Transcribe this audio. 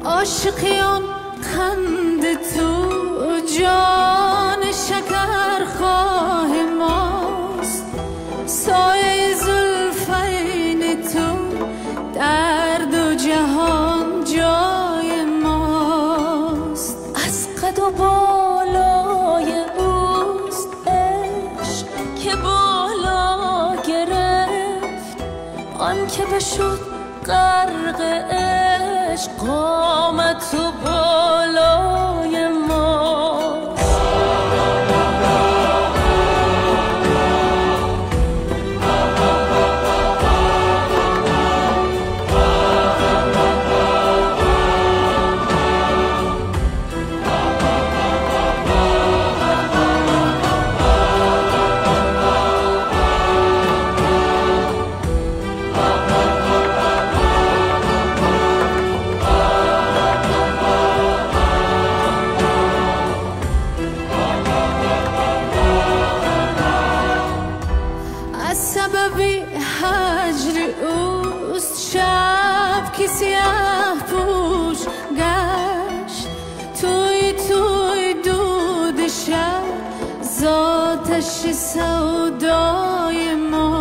عاشقیان خند تو جان شکر خواه ماست، سایه زلفین تو در دو جهان جای ماست. از قد و بالای اوست عشق که بالا گرفت، آن که بشد غرق عشق قامت و بالای ما. سببی هجر اوست شب که سیاه پوش گشت، توی دود شب زاتش سودای ما.